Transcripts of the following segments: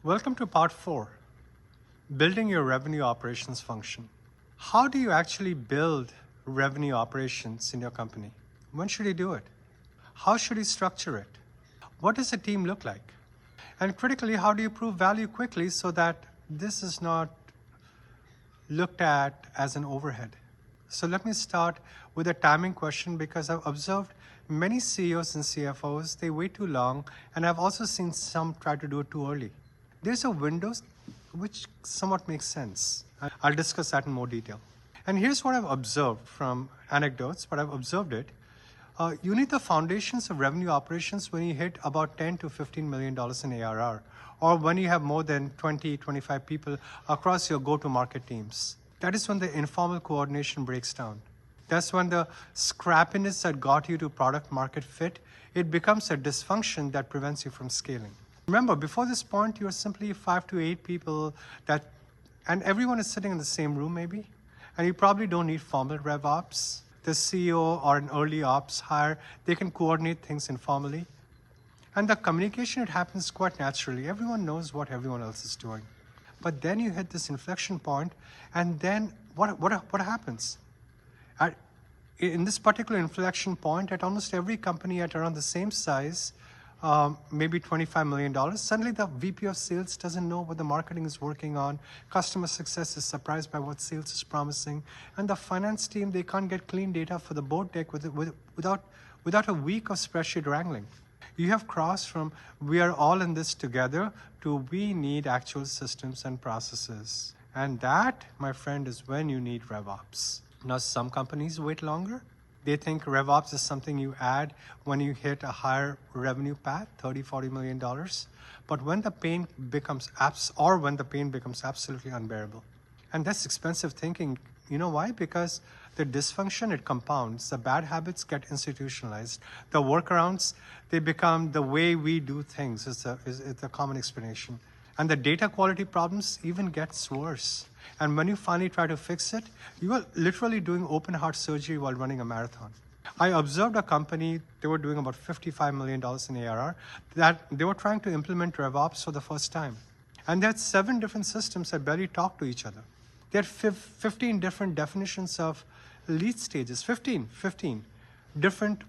Welcome to part 4, building your revenue operations function. How do you actually build revenue operations in your company? When should you do it? How should you structure it? What does a team look like? And critically, how do you prove value quickly so that this is not looked at as an overhead? So let me start with a timing question, because I've observed many CEOs and CFOs, they wait too long, and I've also seen some try to do it too early. There's a window which somewhat makes sense. I'll discuss that in more detail. And here's what I've observed from anecdotes, but I've observed it. You need the foundations of revenue operations when you hit about $10 to $15 million in ARR, or when you have more than 20, 25 people across your go-to-market teams. That is when the informal coordination breaks down. That's when the scrappiness that got you to product market fit, it becomes a dysfunction that prevents you from scaling. Remember, before this point, you're simply 5 to 8 people and everyone is sitting in the same room maybe, and you probably don't need formal RevOps. The CEO or an early ops hire, they can coordinate things informally. And the communication, it happens quite naturally. Everyone knows what everyone else is doing. But then you hit this inflection point, and then what happens? In this particular inflection point, at almost every company at around the same size, maybe $25 million, suddenly the VP of sales doesn't know what the marketing is working on. Customer success is surprised by what sales is promising. And the finance team, they can't get clean data for the board deck without a week of spreadsheet wrangling. You have crossed from we are all in this together to we need actual systems and processes. And that, my friend, is when you need RevOps. Now, some companies wait longer. They think RevOps is something you add when you hit a higher revenue path, $30, $40 million. But when the pain becomes absolutely unbearable. And that's expensive thinking. You know why? Because the dysfunction, it compounds. The bad habits get institutionalized. The workarounds, they become the way we do things is the common explanation. And the data quality problems even gets worse. And when you finally try to fix it, you are literally doing open heart surgery while running a marathon. I observed a company, they were doing about $55 million in ARR, that they were trying to implement RevOps for the first time. And they had 7 different systems that barely talked to each other. They had 15 different definitions of lead stages, 15 different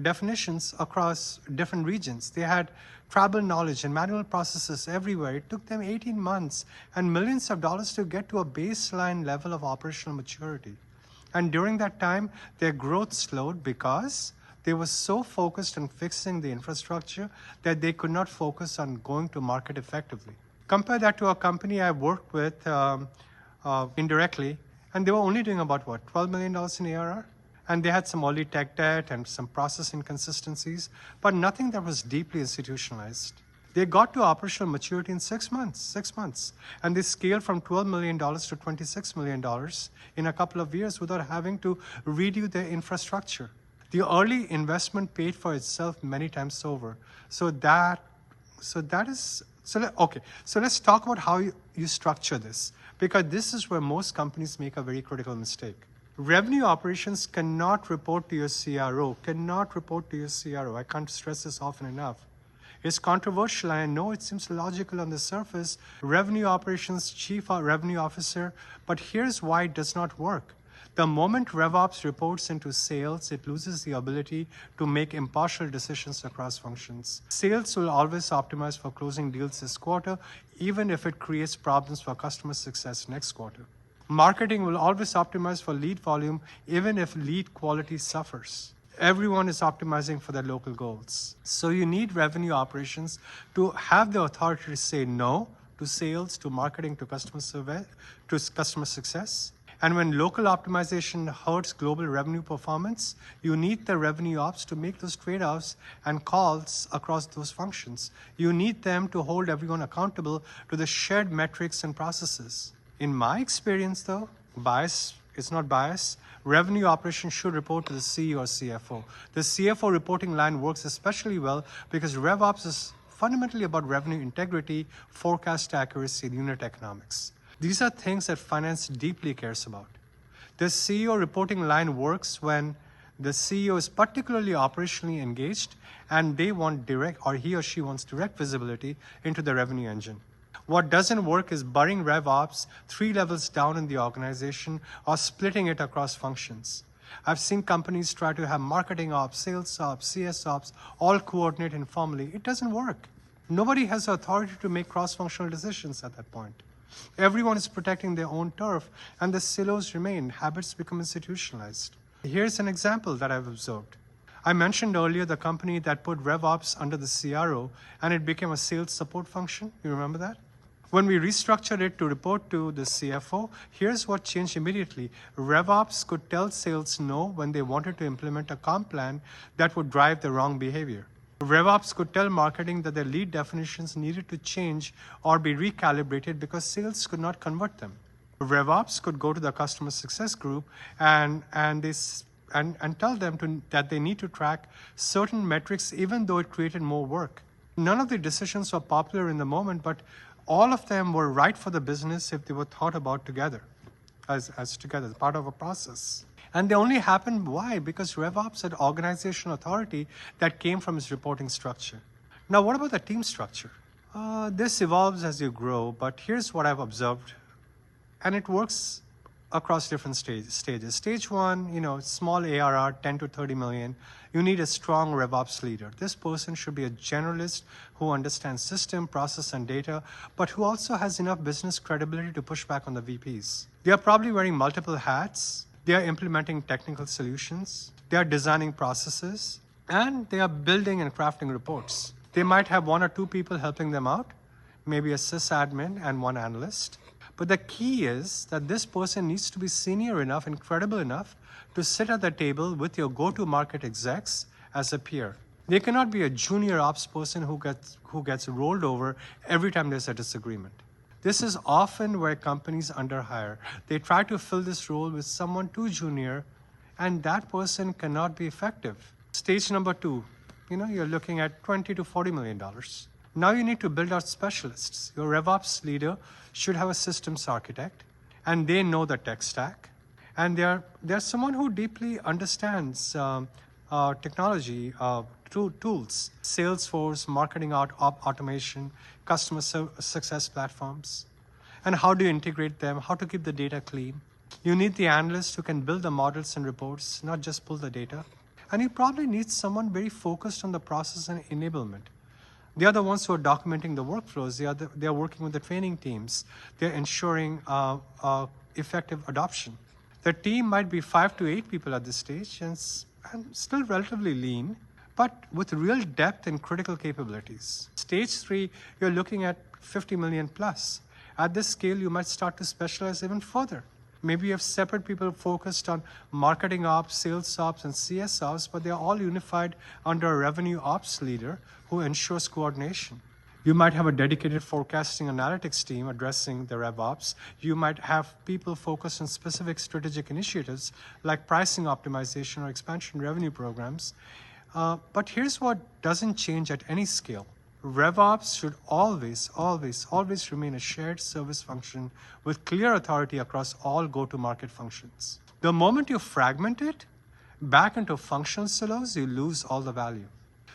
definitions across different regions. They had tribal knowledge and manual processes everywhere. It took them 18 months and millions of dollars to get to a baseline level of operational maturity. And during that time, their growth slowed because they were so focused on fixing the infrastructure that they could not focus on going to market effectively. Compare that to a company I worked with indirectly, and they were only doing about $12 million in ARR? And they had some early tech debt and some process inconsistencies, but nothing that was deeply institutionalized. They got to operational maturity in 6 months. And they scaled from $12 million to $26 million in a couple of years without having to redo their infrastructure. The early investment paid for itself many times over. So let's talk about how you structure this, because this is where most companies make a very critical mistake. Revenue operations cannot report to your CRO, I can't stress this often enough. It's controversial, I know it seems logical on the surface. Revenue operations, chief revenue officer, but here's why it does not work. The moment RevOps reports into sales, it loses the ability to make impartial decisions across functions. Sales will always optimize for closing deals this quarter, even if it creates problems for customer success next quarter. Marketing will always optimize for lead volume, even if lead quality suffers. Everyone is optimizing for their local goals. So you need revenue operations to have the authority to say no to sales, to marketing, to customer success. And when local optimization hurts global revenue performance, you need the revenue ops to make those trade-offs and calls across those functions. You need them to hold everyone accountable to the shared metrics and processes. In my experience though, bias is not bias. Revenue operations should report to the CEO or CFO. The CFO reporting line works especially well because RevOps is fundamentally about revenue integrity, forecast accuracy, and unit economics. These are things that finance deeply cares about. The CEO reporting line works when the CEO is particularly operationally engaged and they want direct, or he or she wants direct visibility into the revenue engine. What doesn't work is burying RevOps 3 levels down in the organization or splitting it across functions. I've seen companies try to have marketing ops, sales ops, CS ops, all coordinate informally. It doesn't work. Nobody has the authority to make cross-functional decisions at that point. Everyone is protecting their own turf, and the silos remain. Habits become institutionalized. Here's an example that I've observed. I mentioned earlier the company that put RevOps under the CRO, and it became a sales support function. You remember that? When we restructured it to report to the CFO, here's what changed immediately. RevOps could tell sales no when they wanted to implement a comp plan that would drive the wrong behavior. RevOps could tell marketing that their lead definitions needed to change or be recalibrated because sales could not convert them. RevOps could go to the customer success group and tell them that they need to track certain metrics even though it created more work. None of the decisions were popular in the moment, but all of them were right for the business if they were thought about together, as together, as part of a process. And they only happened, why? Because RevOps had organizational authority that came from its reporting structure. Now, what about the team structure? This evolves as you grow, but here's what I've observed. And it works across different stages. Stage 1, small ARR, 10 to 30 million. You need a strong RevOps leader. This person should be a generalist who understands system, process, and data, but who also has enough business credibility to push back on the VPs. They are probably wearing multiple hats. They are implementing technical solutions. They are designing processes, and they are building and crafting reports. They might have 1 or 2 people helping them out, maybe a sysadmin and 1 analyst. But the key is that this person needs to be senior enough and credible enough to sit at the table with your go-to-market execs as a peer. They cannot be a junior ops person who gets rolled over every time there's a disagreement. This is often where companies underhire. They try to fill this role with someone too junior, and that person cannot be effective. Stage number 2, you're looking at $20 to $40 million. Now you need to build out specialists. Your RevOps leader should have a systems architect, and they know the tech stack. And they're someone who deeply understands technology, tools, Salesforce, marketing automation, customer success platforms. And how do you integrate them? How to keep the data clean? You need the analyst who can build the models and reports, not just pull the data. And you probably need someone very focused on the process and enablement. They are the ones who are documenting the workflows. They are working with the training teams. They're ensuring effective adoption. The team might be 5 to 8 people at this stage and still relatively lean, but with real depth and critical capabilities. Stage 3, you're looking at 50 million plus. At this scale, you might start to specialize even further. Maybe you have separate people focused on marketing ops, sales ops, and CS ops, but they're all unified under a revenue ops leader who ensures coordination. You might have a dedicated forecasting analytics team addressing the RevOps. You might have people focused on specific strategic initiatives like pricing optimization or expansion revenue programs. But here's what doesn't change at any scale. RevOps should always remain a shared service function with clear authority across all go-to-market functions. The moment you fragment it back into functional silos, you lose all the value.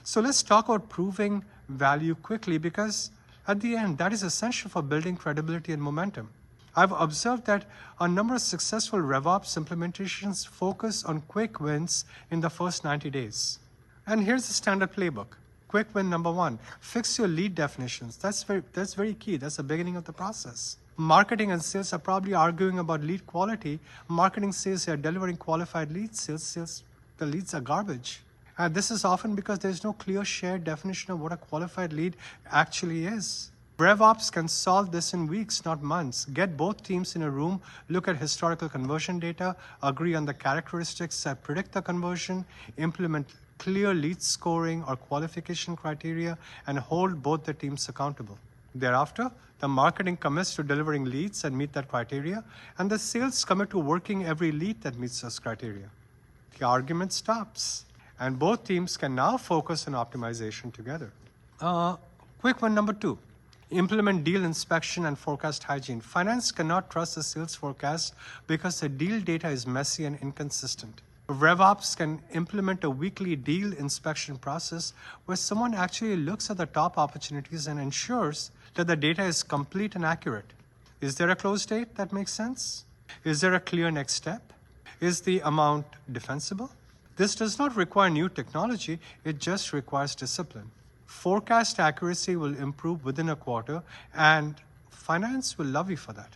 So let's talk about proving value quickly, because at the end, that is essential for building credibility and momentum. I've observed that a number of successful RevOps implementations focus on quick wins in the first 90 days. And here's the standard playbook. Quick win number 1, fix your lead definitions. That's very key. That's the beginning of the process. Marketing and sales are probably arguing about lead quality. Marketing says they're delivering qualified leads. Sales says the leads are garbage. And this is often because there's no clear shared definition of what a qualified lead actually is. RevOps can solve this in weeks, not months. Get both teams in a room, look at historical conversion data, agree on the characteristics that predict the conversion, implement clear lead scoring or qualification criteria, and hold both the teams accountable. Thereafter, the marketing commits to delivering leads that meet that criteria, and the sales commit to working every lead that meets those criteria. The argument stops, and both teams can now focus on optimization together. Quick one, number 2. Implement deal inspection and forecast hygiene. Finance cannot trust the sales forecast because the deal data is messy and inconsistent. RevOps can implement a weekly deal inspection process where someone actually looks at the top opportunities and ensures that the data is complete and accurate. Is there a close date that makes sense? Is there a clear next step? Is the amount defensible? This does not require new technology, it just requires discipline. Forecast accuracy will improve within a quarter, and finance will love you for that.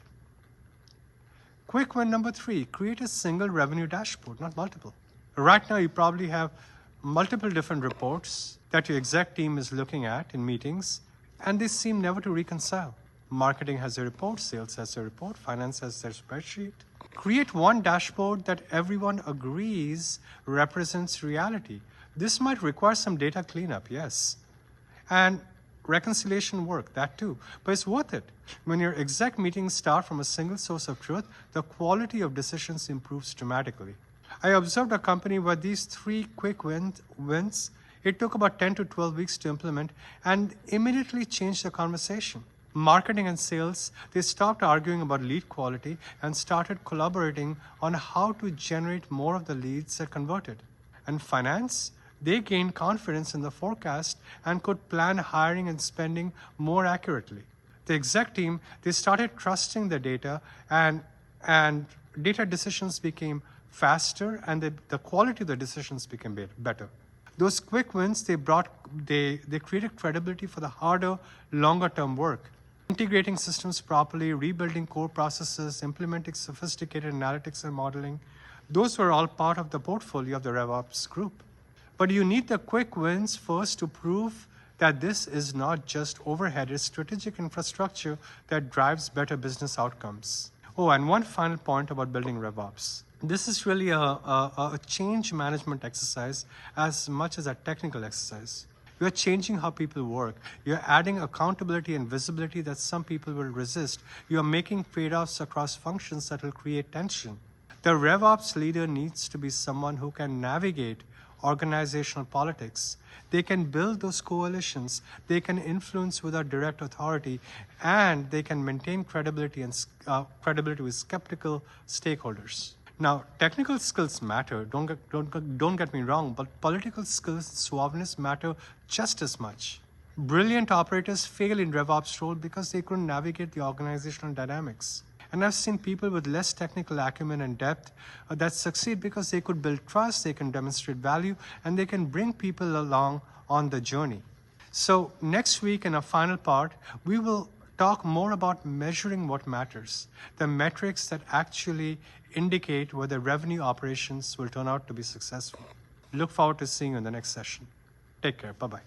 Quick win number 3, create a single revenue dashboard, not multiple. Right now, you probably have multiple different reports that your exec team is looking at in meetings, and they seem never to reconcile. Marketing has a report, sales has a report, finance has their spreadsheet. Create one dashboard that everyone agrees represents reality. This might require some data cleanup, yes. And reconciliation work, that too. But it's worth it. When your exec meetings start from a single source of truth, the quality of decisions improves dramatically. I observed a company where these 3 quick wins, it took about 10 to 12 weeks to implement and immediately changed the conversation. Marketing and sales, they stopped arguing about lead quality and started collaborating on how to generate more of the leads that converted. And finance, they gained confidence in the forecast and could plan hiring and spending more accurately. The exec team, they started trusting the data, and data decisions became faster, and the quality of the decisions became better. Those quick wins, they created credibility for the harder, longer-term work. Integrating systems properly, rebuilding core processes, implementing sophisticated analytics and modeling, those were all part of the portfolio of the RevOps group. But you need the quick wins first to prove that this is not just overhead, it's strategic infrastructure that drives better business outcomes. Oh, and one final point about building RevOps. This is really a change management exercise as much as a technical exercise. You're changing how people work. You're adding accountability and visibility that some people will resist. You're making trade-offs across functions that will create tension. The RevOps leader needs to be someone who can navigate organizational politics. They can build those coalitions, they can influence without direct authority, and they can maintain credibility with skeptical stakeholders. Now, technical skills matter, don't get me wrong, but political skills and suaveness matter just as much. Brilliant operators fail in RevOps role because they couldn't navigate the organizational dynamics. And I've seen people with less technical acumen and depth that succeed because they could build trust, they can demonstrate value, and they can bring people along on the journey. So next week in our final part, we will talk more about measuring what matters, the metrics that actually indicate whether revenue operations will turn out to be successful. Look forward to seeing you in the next session. Take care. Bye-bye.